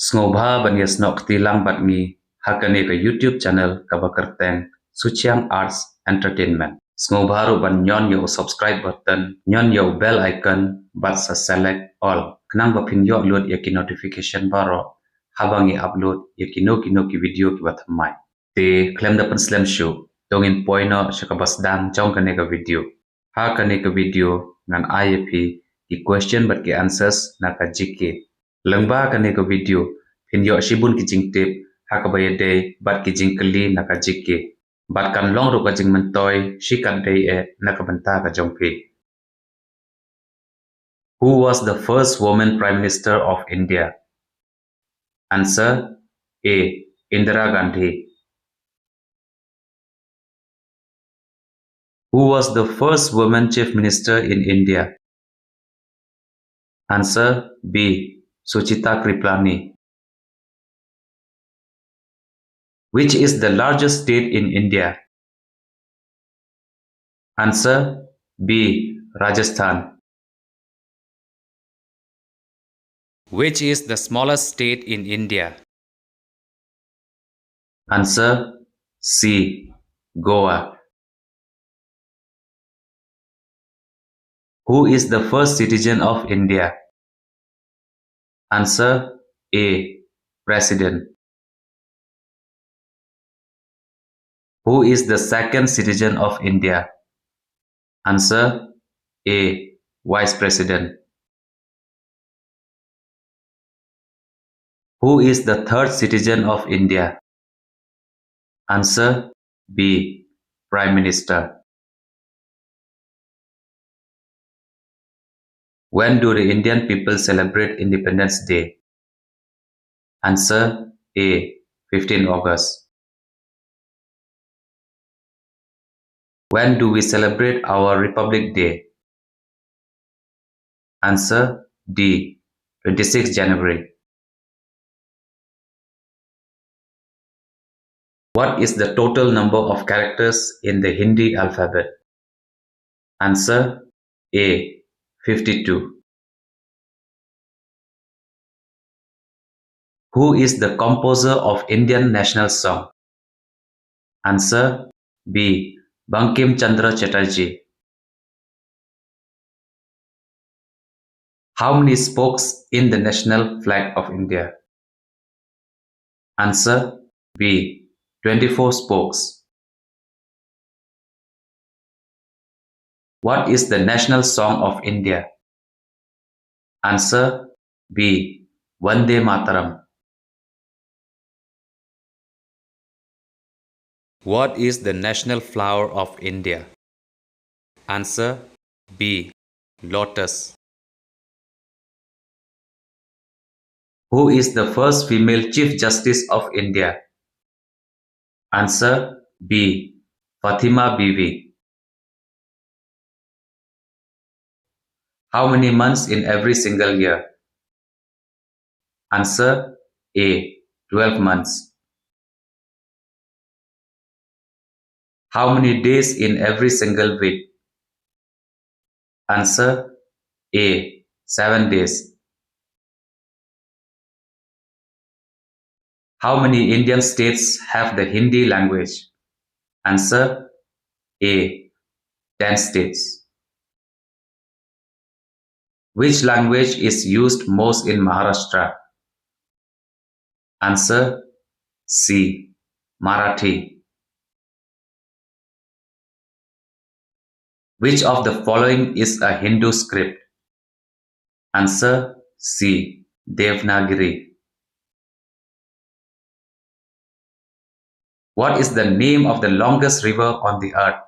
Snobha ban yasnok tilang bat mi hakane ka YouTube channel ka bakarteng Suchiang Arts Entertainment. Snobha ro ban nyon yo subscribe button, nyon yo bell icon bat sa select all. Knang ba pin yo upload yaki notification baro habang i-upload yaki no ki video ki bathamai. Te klem da pan slam show tongin poino siya kabasdang chong kane ka video. Ha kane ka video ngan IAP ki question bat ki answers na ka GK. Lengba kane ka video pin yo shibun ki jing tip ha ka bayade bat ki jing kali na ka GK. Bat kan long ro ka jing mentoy shi kan day e na ka banta ka jongpe. Who was the first woman Prime Minister of India? Answer A. Indira Gandhi. Who was the first woman Chief Minister in India? Answer B. Suchita Kriplani. Which is the largest state in India? Answer B. Rajasthan. Which is the smallest state in India? Answer C. Goa. Who is the first citizen of India? Answer A. President. Who is the second citizen of India? Answer A. Vice President. Who is the third citizen of India? Answer B. Prime Minister. When do the Indian people celebrate Independence Day? Answer A. 15 August. When do we celebrate our Republic Day? Answer D. 26 January. What is the total number of characters in the Hindi alphabet? Answer A. 52. Who is the composer of Indian national song? Answer B. Bankim Chandra Chatterjee. How many spokes in the national flag of India? Answer B. 24 spokes. What is the national song of India? Answer B. Vande Mataram. What is the national flower of India? Answer B. Lotus. Who is the first female Chief Justice of India? Answer B. Fatima Bibi. How many months in every single year? Answer A. 12 months. How many days in every single week? Answer A. 7 days. How many Indian states have the Hindi language? Answer A. 10 states. Which language is used most in Maharashtra? Answer C. Marathi. Which of the following is a Hindu script? Answer C. Devanagari. What is the name of the longest river on the earth?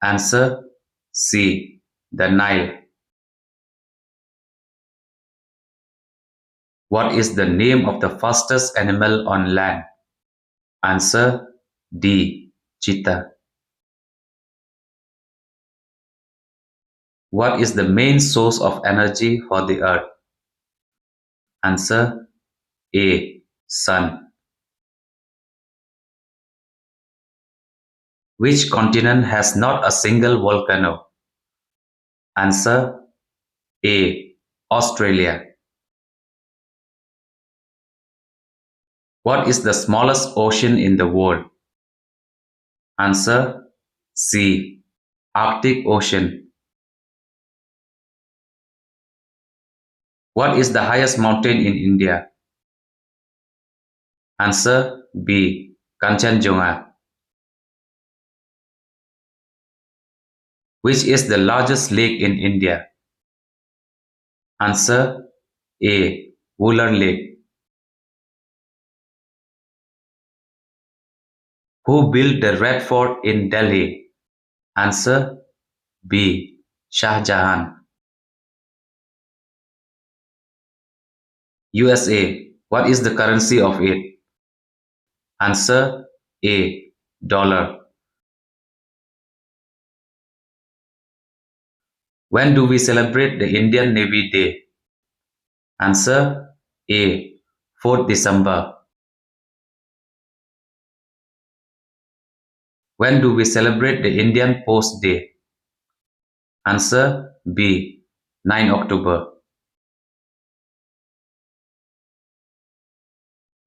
Answer C. The Nile. What is the name of the fastest animal on land? Answer D. Cheetah. What is the main source of energy for the earth? Answer A. Sun. Which continent has not a single volcano? Answer A. Australia. What is the smallest ocean in the world? Answer C. Arctic Ocean. What is the highest mountain in India? Answer B. Kanchenjunga. Which is the largest lake in India? Answer A. Wular Lake. Who built the Red Fort in Delhi? Answer B. Shah Jahan. USA. What is the currency of it? Answer A. Dollar. When do we celebrate the Indian Navy Day? Answer A. 4th December. When do we celebrate the Indian Post Day? Answer B. 9 October.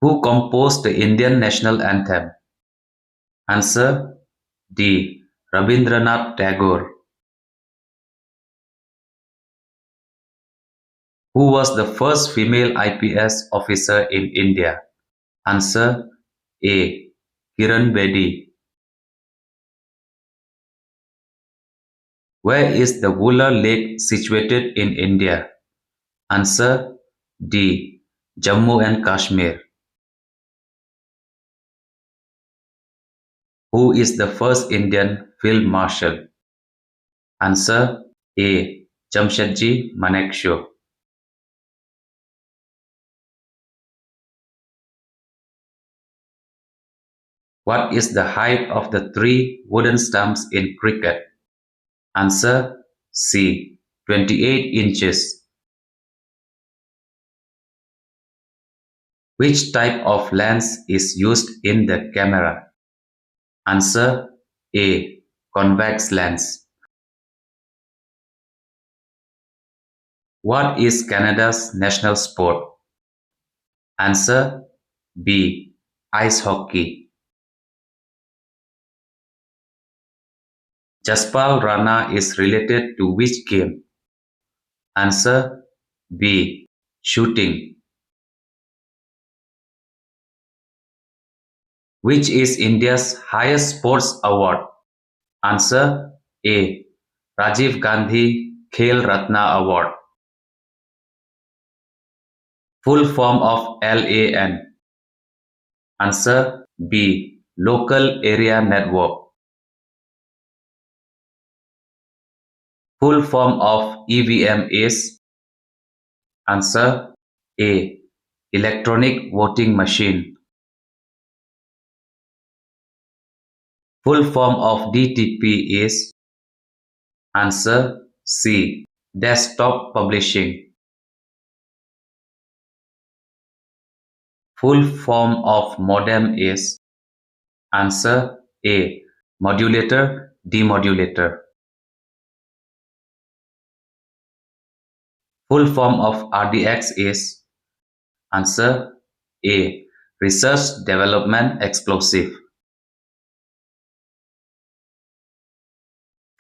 Who composed the Indian national anthem? Answer D. Rabindranath Tagore. Who was the first female IPS officer in India? Answer A. Kiran Bedi. Where is the Wular Lake situated in India? Answer D. Jammu and Kashmir. Who is the first Indian field marshal? Answer A. Jamshedji Manekshaw. What is the height of the three wooden stumps in cricket? Answer C. 28 inches. Which type of lens is used in the camera? Answer A. Convex lens. What is Canada's national sport? Answer B. Ice hockey. Jaspal Rana is related to which game? Answer B. Shooting. Which is India's highest sports award? Answer A. Rajiv Gandhi Khel Ratna Award. Full form of LAN. Answer B. Local Area Network. Full form of EVM is? Answer A. Electronic voting machine. Full form of DTP is? Answer C. Desktop publishing. Full form of MODEM is? Answer A. Modulator demodulator. Full form of RDX is? Answer A. Research Development Explosive.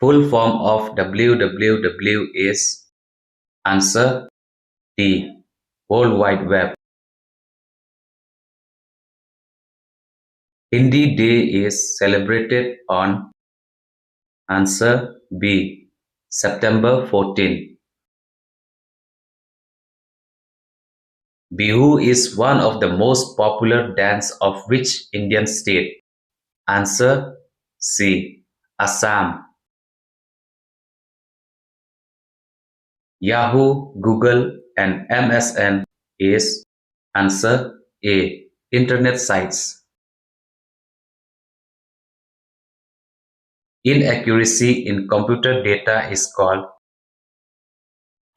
Full form of WWW is? Answer D. World Wide Web. Hindi Day is celebrated on? Answer B. September 14. Bihu is one of the most popular dance of which Indian state? Answer C. Assam. Yahoo, Google, and MSN is? Answer A. Internet sites. Inaccuracy in computer data is called?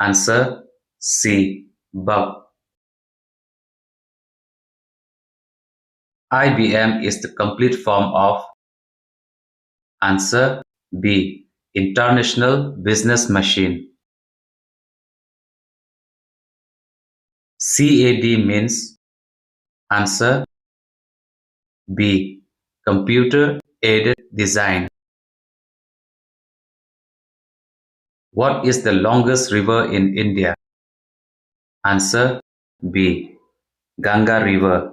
Answer C. Bug. IBM is the complete form of? Answer B. International Business Machine. CAD means? Answer B. Computer-aided design. What is the longest river in India? Answer B. Ganga River.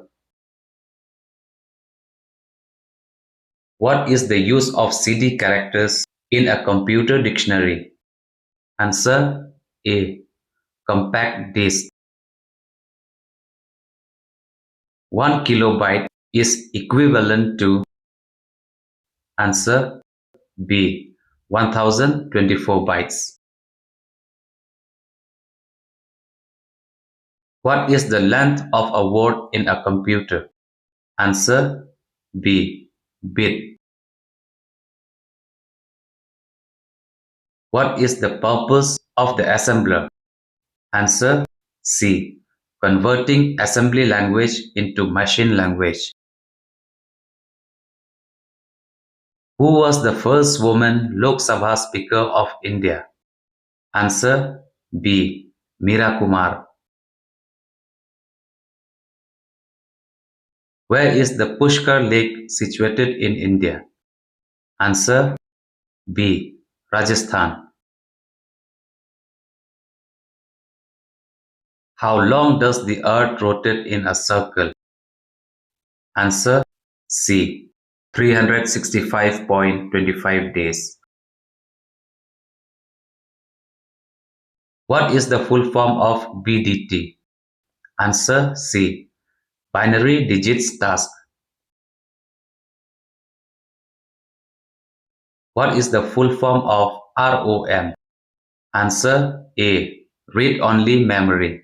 What is the use of CD characters in a computer dictionary? Answer A. Compact disc. 1 kilobyte is equivalent to. Answer B. 1024 bytes. What is the length of a word in a computer? Answer B. Bit. What is the purpose of the assembler? Answer C. Converting assembly language into machine language. Who was the first woman Lok Sabha Speaker of India? Answer B. Meera Kumar. Where is the Pushkar Lake situated in India? Answer B. Rajasthan. How long does the Earth rotate in a circle? Answer C. 365.25 days. What is the full form of BDT? Answer C. Binary digits task. What is the full form of ROM? Answer A. Read-only memory.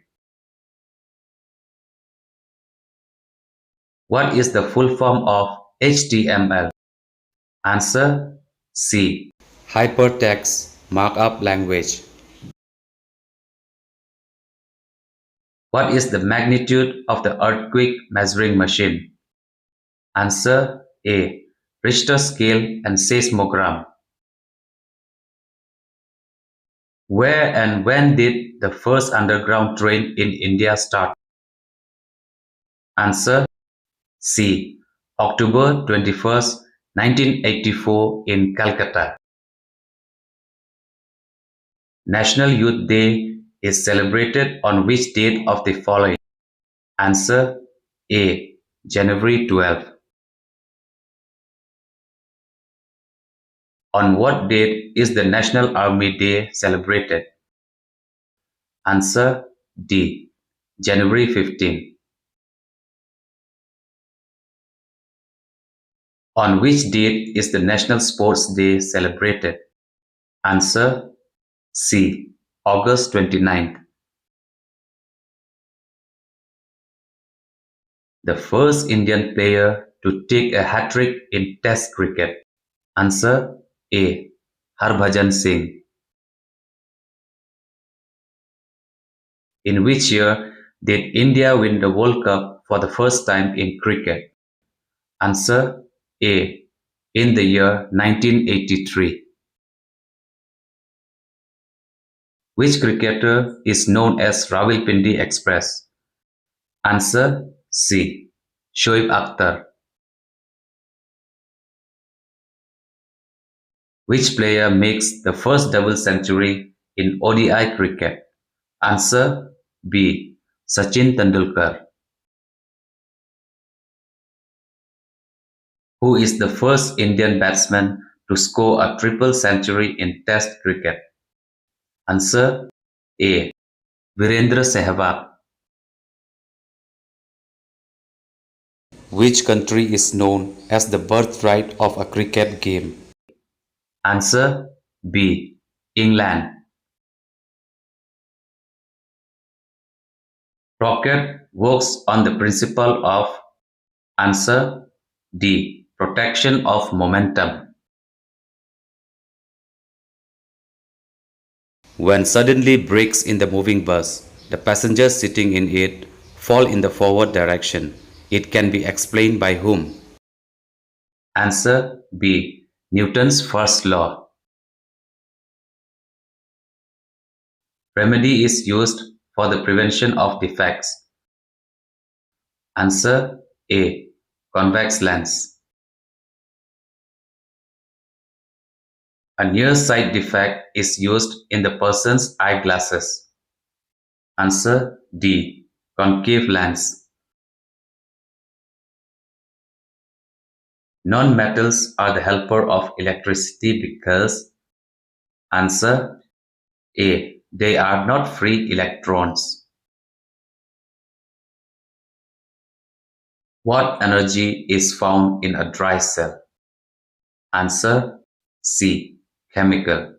What is the full form of HTML? Answer C. Hypertext Markup Language. What is the magnitude of the earthquake measuring machine? Answer A. Richter scale and seismogram. Where and when did the first underground train in India start? Answer C. October 21st, 1984 in Calcutta. National Youth Day is celebrated on which date of the following? Answer A. January 12. On what date is the National Army Day celebrated? Answer D. January 15. On which date is the National Sports Day celebrated? Answer C. August 29th. The first Indian player to take a hat-trick in Test cricket. Answer A. Harbhajan Singh. In which year did India win the World Cup for the first time in cricket? Answer A. In the year 1983. Which cricketer is known as Rawalpindi Express? Answer C. Shoaib Akhtar. Which player makes the first double century in ODI cricket? Answer B. Sachin Tendulkar. Who is the first Indian batsman to score a triple century in Test cricket? Answer A. Virendra Sehwag. Which country is known as the birthright of a cricket game? Answer B. England. Rocket works on the principle of. Answer D. Protection of momentum. When suddenly brakes in the moving bus, the passengers sitting in it fall in the forward direction. It can be explained by whom? Answer B. Newton's first law. Remedy is used for the prevention of defects. Answer A. convex lens. A near sight defect is used in the person's eyeglasses. Answer D. Concave lens. Non-metals are the helper of electricity because answer A. They are not free electrons. What energy is found in a dry cell? Answer C. Chemical.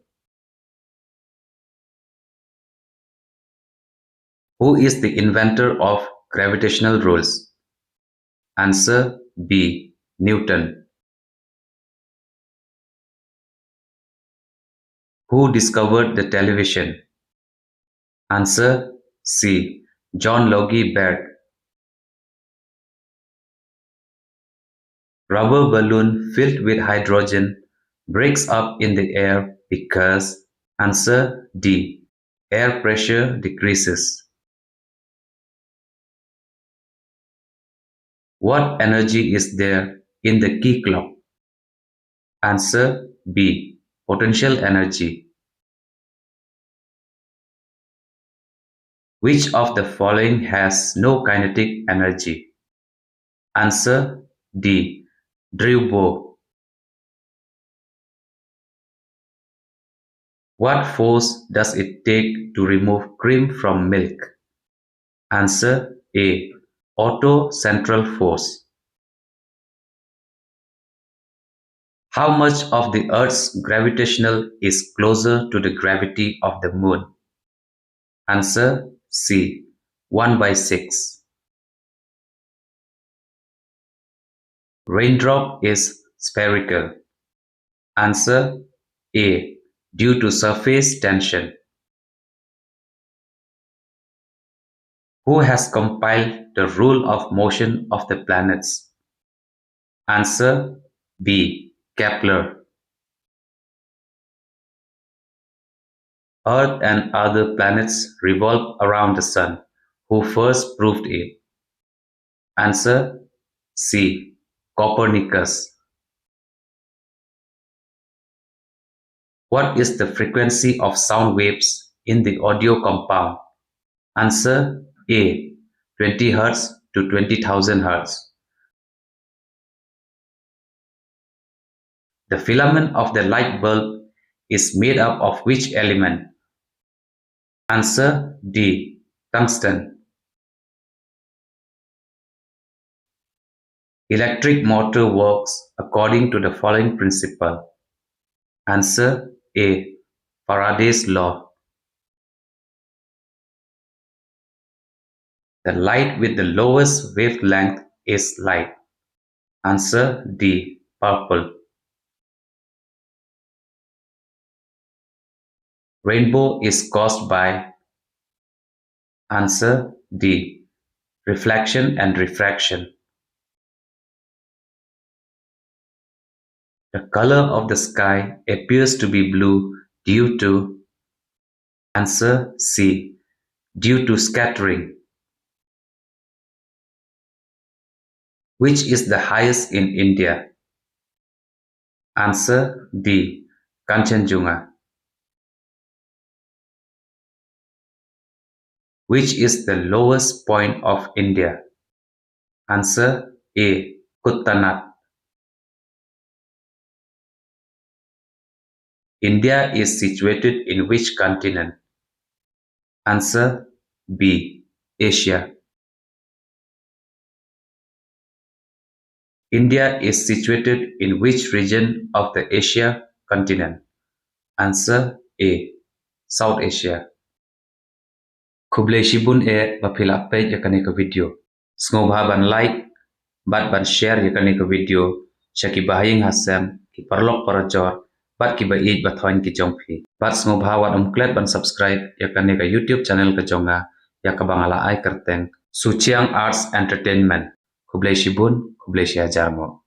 Who is the inventor of gravitational rules? Answer B. Newton. Who discovered the television? Answer C. John Logie Baird. Rubber balloon filled with hydrogen breaks up in the air because answer D. Air pressure decreases. What energy is there in the key clock? Answer B. Potential energy. Which of the following has no kinetic energy? Answer D. Drew bow. What force does it take to remove cream from milk? Answer A. Otto central force. How much of the Earth's gravitational is closer to the gravity of the Moon? Answer C. 1/6. Raindrop is spherical. Answer A. Due to surface tension. Who has compiled the rule of motion of the planets? Answer B. Kepler. Earth and other planets revolve around the Sun. Who first proved it? Answer C. Copernicus. What is the frequency of sound waves in the audio compound? Answer A. 20 Hz to 20,000 Hz. The filament of the light bulb is made up of which element? Answer D. Tungsten. Electric motor works according to the following principle. Answer A. Faraday's law. The light with the lowest wavelength is light. Answer D. Purple. Rainbow is caused by answer D. Reflection and refraction. The color of the sky appears to be blue due to answer C. Due to scattering. Which is the highest in India? Answer D. Kanchenjunga. Which is the lowest point of India? Answer A. Kuttanad. India is situated in which continent? Answer B. Asia. India is situated in which region of the Asia continent? Answer A. South Asia. Kublai shibun e bapila page yakane ka video. Sngobha ban like, bat ban share yakane ka video. Shaki bahaying hasem ki parlok parajor, bat ki baij bathoin ki jongphi. Bat sngobha wat umklet ban subscribe yakane ka YouTube channel ka jonga yakabangala ai kerteng. Suchiang Arts Entertainment. Kublai shibun, kublai jarmo.